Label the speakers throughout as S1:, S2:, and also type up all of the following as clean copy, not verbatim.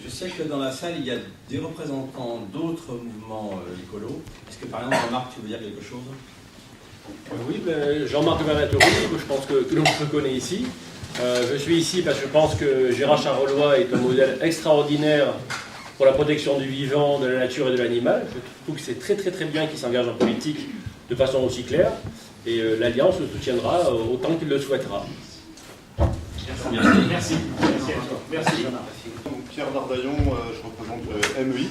S1: Je sais que dans la salle, il y a des représentants d'autres mouvements écolos. Est-ce que par exemple, Jean-Marc, tu veux dire quelque chose?
S2: Oui, Jean-Marc Granatory, je pense que tout le monde me connaît ici. Je suis ici parce que je pense que Gérard Charolois est un modèle extraordinaire pour la protection du vivant, de la nature et de l'animal. Je trouve que c'est très très bien qu'il s'engage en politique de façon aussi claire. Et l'Alliance le soutiendra autant qu'il le souhaitera.
S3: Merci. Merci.
S4: Donc, Pierre Dardaillon, je représente le MEI.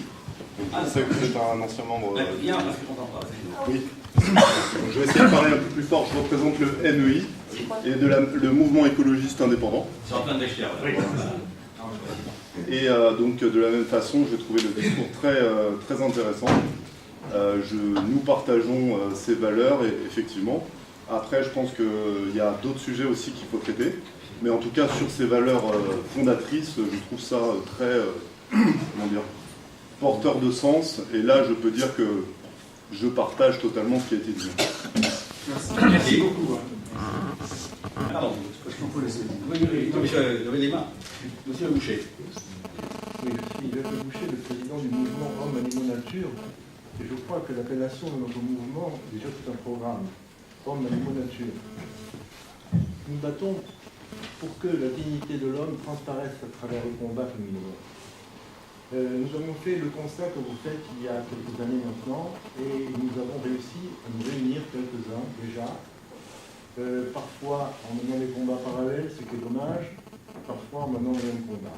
S4: Donc, je sais que vous êtes un ancien membre.
S1: Bien, parce que t'entends pas.
S4: Oui. Donc, je vais essayer de parler un peu plus fort. Je représente le MEI et le mouvement écologiste indépendant.
S1: C'est en plein d'échelle.
S4: Et donc de la même façon, j'ai trouvé le discours très intéressant. Nous partageons ces valeurs, et, effectivement. Après, je pense qu'il y a d'autres sujets aussi qu'il faut traiter. Mais en tout cas, sur ces valeurs fondatrices, je trouve ça très porteur de sens. Et là, je peux dire que je partage totalement ce qui a été dit.
S1: Merci beaucoup. Pardon,
S5: il faut laisser.
S1: oui, levez les mains. Monsieur Boucher.
S5: Oui, je suis Jacques Boucher, le président du mouvement Homme, Animaux, Nature. Et je crois que l'appellation de notre mouvement, déjà c'est un programme. Homme, Animaux, Nature. Nous battons pour que la dignité de l'homme transparaisse à travers le combat que nous menons. Nous avons fait le constat que vous faites il y a quelques années maintenant, et nous avons réussi à nous réunir quelques-uns déjà. Parfois en menant des combats parallèles, ce qui est dommage, parfois en menant le même combat.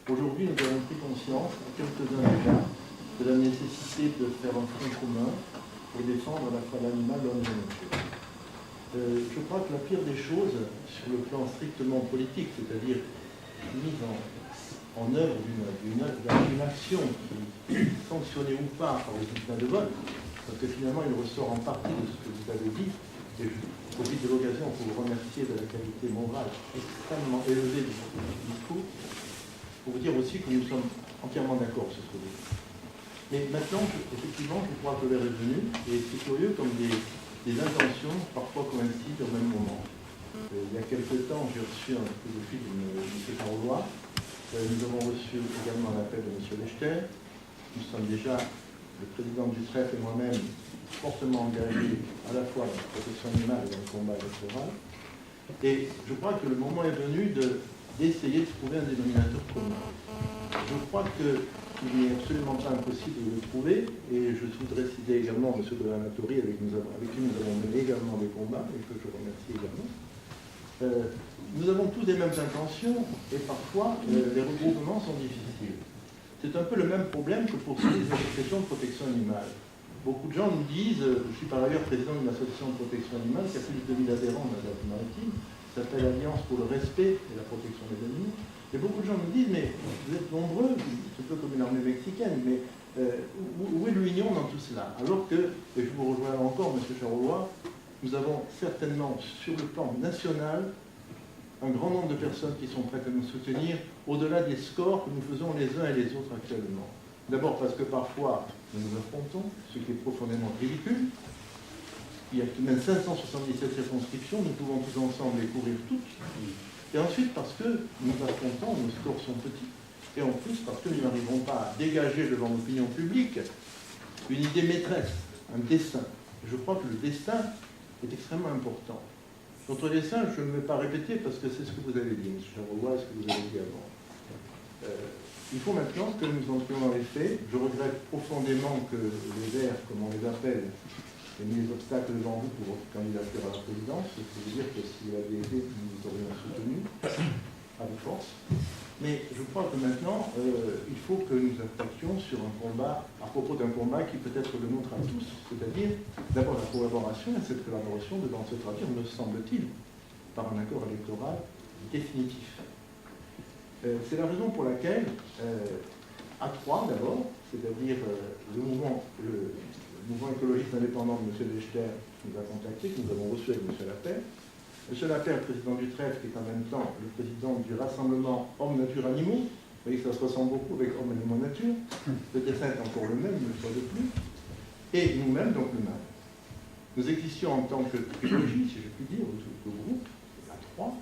S5: Aujourd'hui, nous avons pris conscience, quelques-uns déjà, de la nécessité de faire un front commun pour défendre à la fois l'animal, l'homme et la nature. Je crois que la pire des choses, sur le plan strictement politique, c'est-à-dire mise en œuvre d'une action qui, sanctionnée ou pas par les bulletins de vote, parce que finalement il ressort en partie de ce que vous avez dit, et je profite de l'occasion pour vous remercier de la qualité morale extrêmement élevée de votre discours, pour vous dire aussi que nous sommes entièrement d'accord sur ce que vous dites. Mais maintenant, effectivement, je crois que l'heure est venue, et c'est curieux comme des intentions parfois coïncident au même moment. Il y a quelque temps, j'ai reçu un coup de fil de M. Charolois. Nous avons reçu également l'appel de M. Lechter. Nous sommes déjà, le président du trèfle et moi-même, fortement engagés à la fois dans la protection animale et dans le combat électoral. Et je crois que le moment est venu d'essayer de trouver un dénominateur commun. Je crois qu'il n'est absolument pas impossible de le trouver, et je voudrais citer également M. Granatory, avec qui nous avons mené également des combats, et que je remercie également. Nous avons tous les mêmes intentions, et parfois les regroupements sont difficiles. C'est un peu le même problème que pour les associations de protection animale. Beaucoup de gens nous disent, je suis par ailleurs président d'une association de protection animale qui a plus de 2000 adhérents dans la maritime, s'appelle Alliance pour le respect et la protection des animaux. Et beaucoup de gens me disent, mais vous êtes nombreux, c'est un peu comme une armée mexicaine, mais où est l'union dans tout cela? Alors que, et je vous rejoins encore, M. Charolois, nous avons certainement sur le plan national un grand nombre de personnes qui sont prêtes à nous soutenir au-delà des scores que nous faisons les uns et les autres actuellement. D'abord parce que parfois nous nous affrontons, ce qui est profondément ridicule. Il y a tout de même 577 circonscriptions, nous pouvons tous ensemble les courir toutes. Et ensuite parce que nous affrontons, nos scores sont petits. Et en plus parce que nous n'arrivons pas à dégager devant l'opinion publique une idée maîtresse, un dessin. Je crois que le dessin est extrêmement important. Notre dessin, je ne vais pas répéter parce que c'est ce que vous avez dit, M. Charolois, ce que vous avez dit avant. Il faut maintenant que nous entrions dans les faits. Je regrette profondément que les Verts, comme on les appelle, aient mis les obstacles devant vous pour votre candidature à la présidence. Ce qui veut dire que s'il avait été, nous vous aurions soutenu à vos forces. Mais je crois que maintenant, il faut que nous attaquions sur un combat, à propos d'un combat qui peut être le nôtre à tous, c'est-à-dire d'abord la collaboration, et cette collaboration devant se traduire, me semble-t-il, par un accord électoral définitif. C'est la raison pour laquelle, à trois d'abord, c'est-à-dire le mouvement écologiste indépendant de M. Lechter qui nous a contactés, que nous avons reçu avec M. Lapeyre, M. Lapeyre, président du trèfle, qui est en même temps le président du rassemblement Homme, Nature, Animaux. Vous voyez que ça se ressemble beaucoup avec Homme, Animaux, Nature. Le dessin est encore le même, une fois de plus. Et nous-mêmes, donc le même. Nous existions en tant que trilogie, si je puis dire, ou groupe, à trois.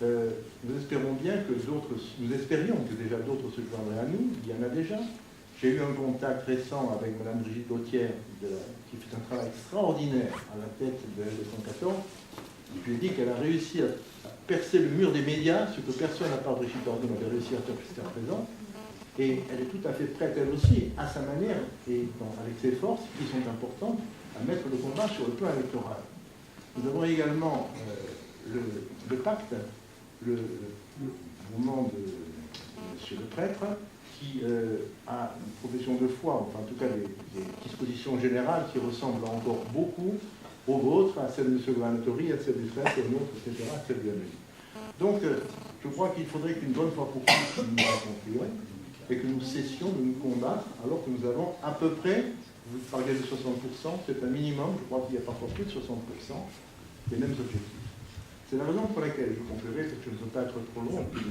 S5: nous espérions que déjà d'autres se joindraient à nous. Il y en a déjà. J'ai eu un contact récent avec Mme Brigitte Gauthier, qui fait un travail extraordinaire à la tête de L214. Je lui ai dit qu'elle a réussi à percer le mur des médias, ce que personne à part Brigitte Bardot n'avait réussi à faire jusqu'à présent. Et elle est tout à fait prête, elle aussi, à sa manière, et avec ses forces, qui sont importantes, à mettre le combat sur le plan électoral. Nous avons également le pacte, le mouvement de M. le prêtre, qui a une profession de foi, enfin en tout cas des dispositions générales qui ressemblent encore beaucoup aux vôtres, à celles de M. Granatori, à celles du prêtre, aux nôtres, etc., à celles de la mairie. Donc, je crois qu'il faudrait qu'une bonne fois pour toutes, nous nous rencontrions et que nous cessions de nous combattre, alors que nous avons à peu près, vous parlez de 60%, c'est un minimum, je crois qu'il y a parfois plus de 60%, les mêmes objectifs. C'est la raison pour laquelle je conclurai, parce que je ne veux pas être trop long, et puis M.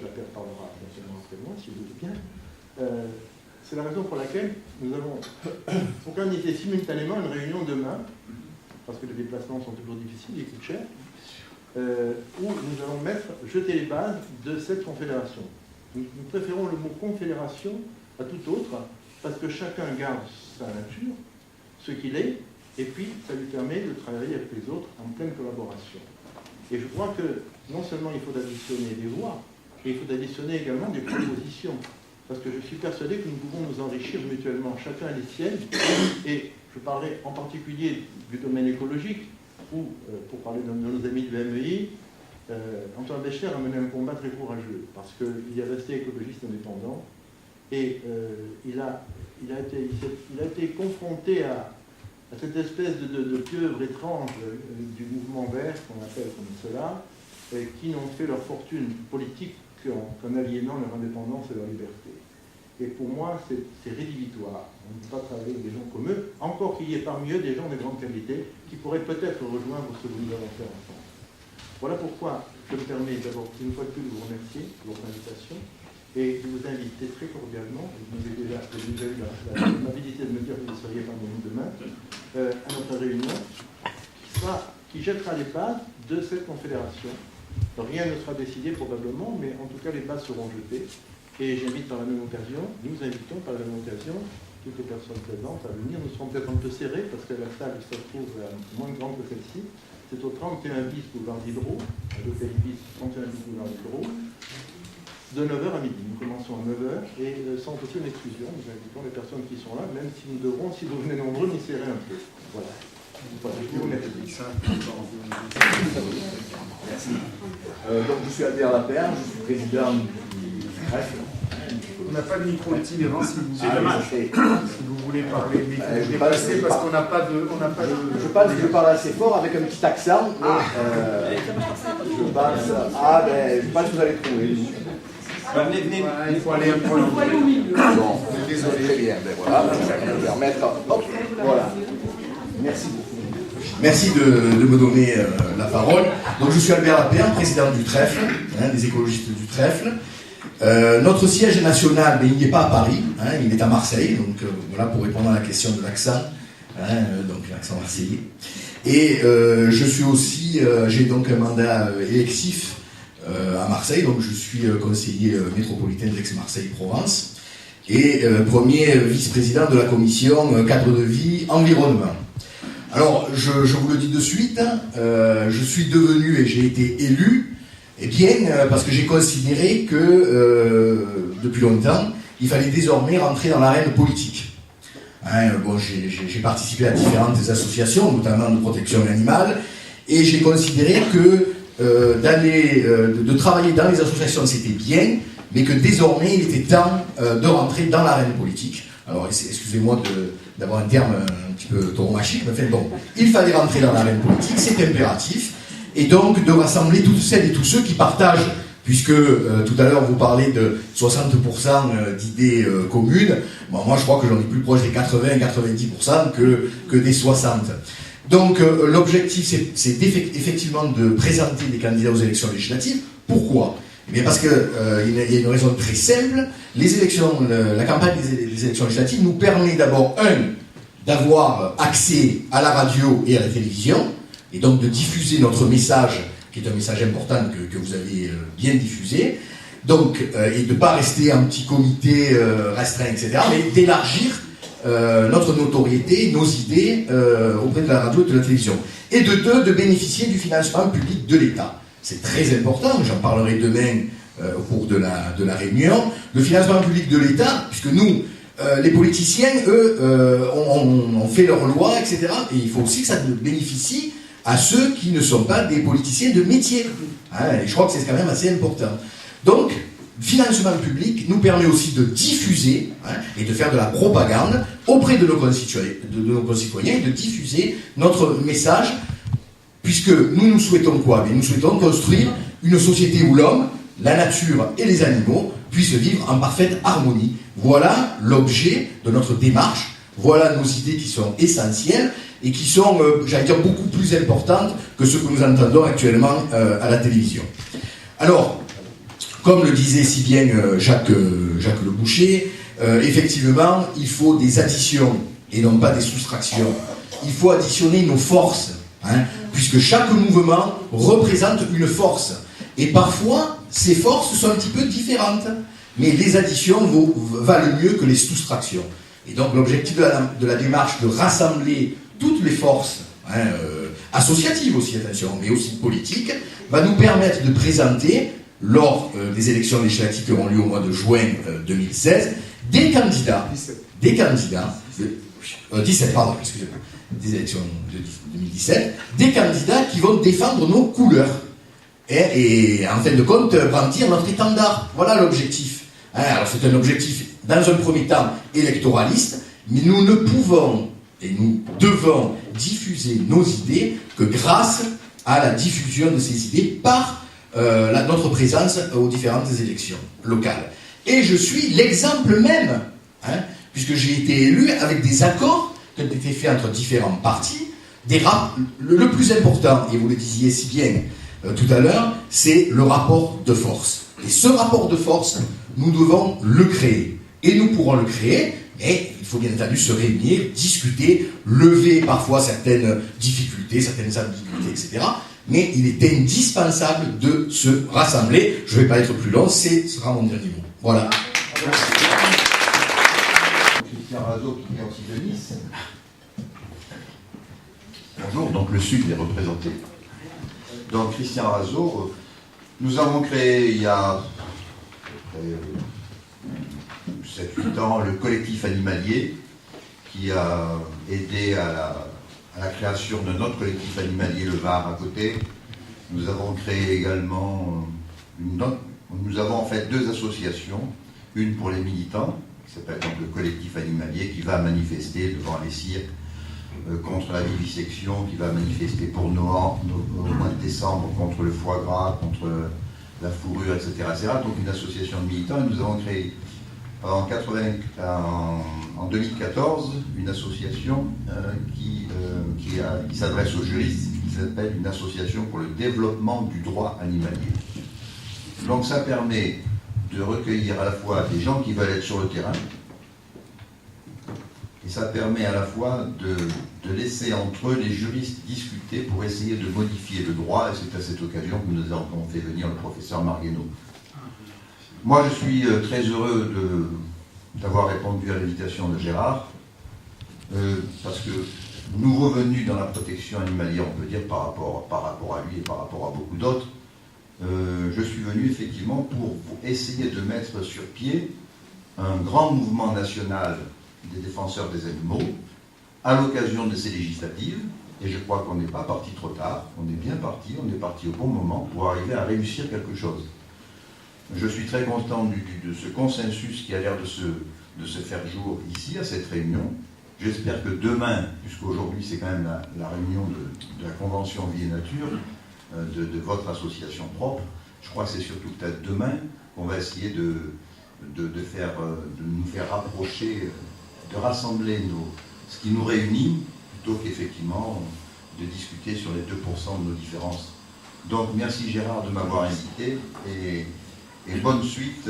S5: Lapierre parlera naturellement après moi, si vous voulez bien. C'est la raison pour laquelle nous avons organisé simultanément une réunion demain, parce que les déplacements sont toujours difficiles, ils coûtent cher, où nous allons jeter les bases de cette confédération. Nous préférons le mot confédération à tout autre, parce que chacun garde sa nature, ce qu'il est, et puis ça lui permet de travailler avec les autres en pleine collaboration. Et je crois que non seulement il faut additionner des voix, mais il faut additionner également des propositions. Parce que je suis persuadé que nous pouvons nous enrichir mutuellement, chacun les siennes. Et je parlerai en particulier du domaine écologique, où, pour parler de nos amis du MEI, Antoine Becher a mené un combat très courageux, parce qu'il est resté écologiste indépendant, et il a été confronté à cette espèce de pieuvre étrange du mouvement vert, qu'on appelle comme cela, qui n'ont fait leur fortune politique qu'en aliénant leur indépendance et leur liberté. Et pour moi, c'est rédhibitoire. On ne peut pas travailler avec des gens comme eux, encore qu'il y ait parmi eux des gens de grande qualité qui pourraient peut-être rejoindre ce que nous allons faire ensemble. Voilà pourquoi je me permets d'abord une fois de plus de vous remercier pour votre invitation et de vous inviter très cordialement, vous avez déjà eu l'amabilité de me dire que vous seriez parmi nous demain, à notre réunion qui jettera les bases de cette confédération. Alors, rien ne sera décidé probablement, mais en tout cas les bases seront jetées. Et j'invite par la même occasion, nous invitons par la même occasion toutes les personnes présentes à venir. Nous serons peut-être un peu serrés parce que la salle se trouve moins grande que celle-ci. C'est au 31 bis boulevard Diderot, à l'hôtel Ibis 31 bis boulevard Diderot, de 9h à midi. Nous commençons à 9h et sans aucune exclusion, nous invitons les personnes qui sont là, même si nous devrons, si vous venez nombreux, nous serrer un peu. Voilà. Voilà, je vous remercie.
S6: Merci. Donc je suis Albert Lapierre, je suis président du trèfle.
S3: On n'a pas de micro itinérant si vous,
S6: Si
S3: vous voulez parler, mais il faut dépasser parce qu'on n'a pas de.
S6: Je pense que je parle assez fort avec un petit accent. Je pense que vous allez trouver.
S1: Venez.
S3: Il faut aller un peu au milieu.
S6: Bon, désolé. Très bien, ben voilà, ça va nous permettre. Hop, voilà. Merci beaucoup.
S7: Merci de me donner la parole. Donc je suis Albert Lapierre, président du trèfle, des écologistes du trèfle. Notre siège national, mais il n'est pas à Paris, il est à Marseille, donc voilà pour répondre à la question de l'accent, donc l'accent marseillais. Et je suis aussi, j'ai donc un mandat électif à Marseille, donc je suis conseiller métropolitain d'Aix-Marseille-Provence et premier vice-président de la commission cadre de vie environnement. Alors, je vous le dis de suite, je suis devenu et j'ai été élu, parce que j'ai considéré que, depuis longtemps, il fallait désormais rentrer dans l'arène politique. J'ai participé à différentes associations, notamment de protection animale, et j'ai considéré que de travailler dans les associations, c'était bien, mais que désormais, il était temps de rentrer dans l'arène politique. Alors, excusez-moi d'avoir un terme un petit peu tauromachique, mais bon, il fallait rentrer dans l'arène politique, c'est impératif, et donc de rassembler toutes celles et tous ceux qui partagent, puisque tout à l'heure vous parlez de 60% d'idées communes, bon, moi je crois que j'en ai plus proche des 80-90% que des 60%. Donc l'objectif c'est effectivement de présenter des candidats aux élections législatives. Pourquoi ? Mais parce qu'il y a une raison très simple, la campagne des élections législatives nous permet d'abord, d'avoir accès à la radio et à la télévision, et donc de diffuser notre message qui est un message important que vous avez bien diffusé. Donc, et de ne pas rester un petit comité restreint, etc., mais d'élargir notre notoriété, nos idées auprès de la radio et de la télévision. Et de deux, de bénéficier du financement public de l'État. C'est très important, j'en parlerai demain au cours de la réunion. Le financement public de l'État, puisque nous, les politiciens, eux, ont fait leurs lois, etc. Et il faut aussi que ça bénéficie à ceux qui ne sont pas des politiciens de métier. Hein, et je crois que c'est quand même assez important. Donc, le financement public nous permet aussi de diffuser et de faire de la propagande auprès de nos concitoyens et de diffuser notre message, puisque nous souhaitons quoi? Mais nous souhaitons construire une société où l'homme, la nature et les animaux puissent vivre en parfaite harmonie. Voilà l'objet de notre démarche, voilà nos idées qui sont essentielles et qui sont, j'allais dire, beaucoup plus importantes que ce que nous entendons actuellement à la télévision. Alors, comme le disait si bien Jacques Le Boucher, effectivement, il faut des additions et non pas des soustractions. Il faut additionner nos forces, puisque chaque mouvement représente une force. Et parfois, ces forces sont un petit peu différentes, mais les additions valent mieux que les soustractions. Et donc l'objectif de la démarche de rassembler toutes les forces, associatives aussi, attention, mais aussi politiques, va nous permettre de présenter, lors des élections législatives qui auront lieu au mois de juin 2016, des candidats, 17, pardon, excusez-moi, des élections de 2017, des candidats qui vont défendre nos couleurs. Et en fin de compte, brandir notre étendard. Voilà l'objectif. Alors c'est un objectif, dans un premier temps, électoraliste, mais nous ne pouvons et nous devons diffuser nos idées que grâce à la diffusion de ces idées par notre présence aux différentes élections locales. Et je suis l'exemple même, puisque j'ai été élu avec des accords qui ont été faits entre différents partis. Le plus important, et vous le disiez si bien tout à l'heure, c'est le rapport de force. Et ce rapport de force, nous devons le créer. Et nous pourrons le créer, mais il faut bien entendu se réunir, discuter, lever parfois certaines difficultés, certaines ambiguïtés, etc. Mais il est indispensable de se rassembler. Je ne vais pas être plus long, ce sera mon dernier mot. Voilà.
S8: Christian Razeau, qui vient aussi de Nice. Bonjour, donc le Sud est représenté. Donc Christian Razeau, nous avons créé il y a 7-8 ans le collectif animalier qui a aidé à la création de notre collectif animalier Le Var à côté. Nous avons créé également nous avons en fait 2 associations, une pour les militants, qui s'appelle donc le collectif animalier, qui va manifester devant les cirques contre la vivisection, qui va manifester pour Nohant au mois de décembre contre le foie gras, contre la fourrure, etc., etc. Donc une association de militants, et nous avons créé en 2014 une association qui s'adresse aux juristes, qui s'appelle une association pour le développement du droit animalier. Donc ça permet de recueillir à la fois des gens qui veulent être sur le terrain, et ça permet à la fois de laisser entre eux les juristes discuter pour essayer de modifier le droit, et c'est à cette occasion que nous avons fait venir le professeur Marguenot. Moi je suis très heureux d'avoir répondu à l'invitation de Gérard, parce que nouveau venu dans la protection animalière, on peut dire, par rapport à lui et par rapport à beaucoup d'autres, je suis venu effectivement pour essayer de mettre sur pied un grand mouvement national des défenseurs des animaux à l'occasion de ces législatives, et je crois qu'on n'est pas parti trop tard, on est bien parti, on est parti au bon moment pour arriver à réussir quelque chose. Je suis très content de ce consensus qui a l'air de se faire jour ici, à cette réunion. J'espère que demain, puisqu'aujourd'hui c'est quand même la réunion de la Convention Vie et Nature, de votre association propre, je crois que c'est surtout peut-être demain qu'on va essayer de nous faire rapprocher, de rassembler ce qui nous réunit, plutôt qu'effectivement de discuter sur les 2% de nos différences. Donc merci Gérard de m'avoir invité, et bonne suite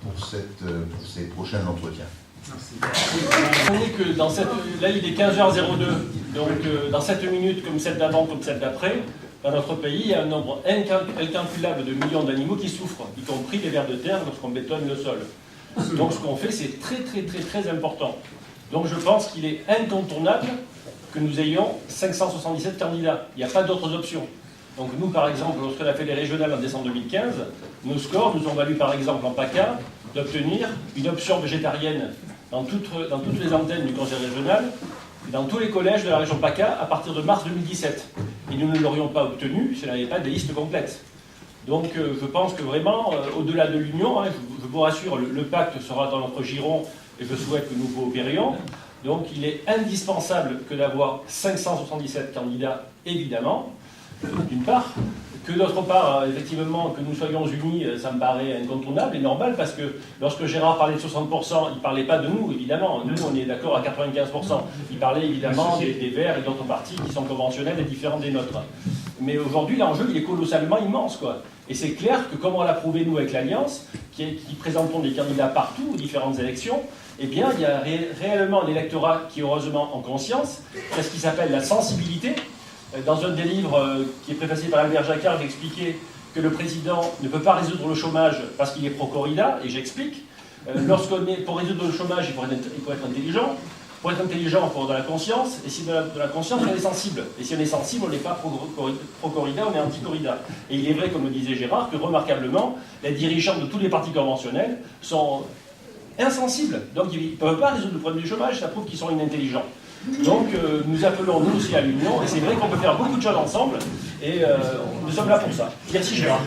S8: pour ces prochains entretiens.
S2: Que là il est 15h02, donc dans 7 minutes comme celle d'avant, comme celle d'après, dans notre pays, il y a un nombre incalculable de millions d'animaux qui souffrent, y compris les vers de terre lorsqu'on bétonne le sol. Donc ce qu'on fait, c'est très important. Donc je pense qu'il est incontournable que nous ayons 577 candidats. Il n'y a pas d'autres options. Donc nous, par exemple, lorsqu'on a fait les régionales en décembre 2015, nos scores nous ont valu, par exemple, en PACA, d'obtenir une option végétarienne dans toutes les antennes du conseil régional, et dans tous les collèges de la région PACA à partir de mars 2017. Et nous ne l'aurions pas obtenu si on n'avait pas des listes complètes. Donc je pense que vraiment, au-delà de l'union, je vous rassure, le pacte sera dans notre giron et je souhaite que nous coopérions. Donc il est indispensable que d'avoir 577 candidats, évidemment, d'une part, que d'autre part, effectivement, que nous soyons unis, ça me paraît incontournable et normal, parce que lorsque Gérard parlait de 60%, il ne parlait pas de nous, évidemment. Nous, on est d'accord à 95%. Il parlait évidemment des Verts et d'autres partis qui sont conventionnels et différents des nôtres. Mais aujourd'hui, l'enjeu, il est colossalement immense, quoi. Et c'est clair que, comme on l'a prouvé, nous, avec l'Alliance, qui présentons des candidats partout aux différentes élections, eh bien, il y a réellement un électorat qui est heureusement en conscience. C'est ce qui s'appelle la sensibilité. Dans un des livres qui est préfacé par Albert Jacquard, j'expliquais que le président ne peut pas résoudre le chômage parce qu'il est pro-corrida, et j'explique. Pour résoudre le chômage, il faut être intelligent. Pour être intelligent, il faut avoir de la conscience, et si de la conscience, on est sensible. Et si on est sensible, on n'est pas pro-corrida, on est anti-corrida. Et il est vrai, comme le disait Gérard, que remarquablement, les dirigeants de tous les partis conventionnels sont insensibles. Donc ils ne peuvent pas résoudre le problème du chômage, ça prouve qu'ils sont inintelligents. Donc nous appelons nous aussi à l'union, et c'est vrai qu'on peut faire beaucoup de choses ensemble, et nous sommes là pour ça. Merci Gérard.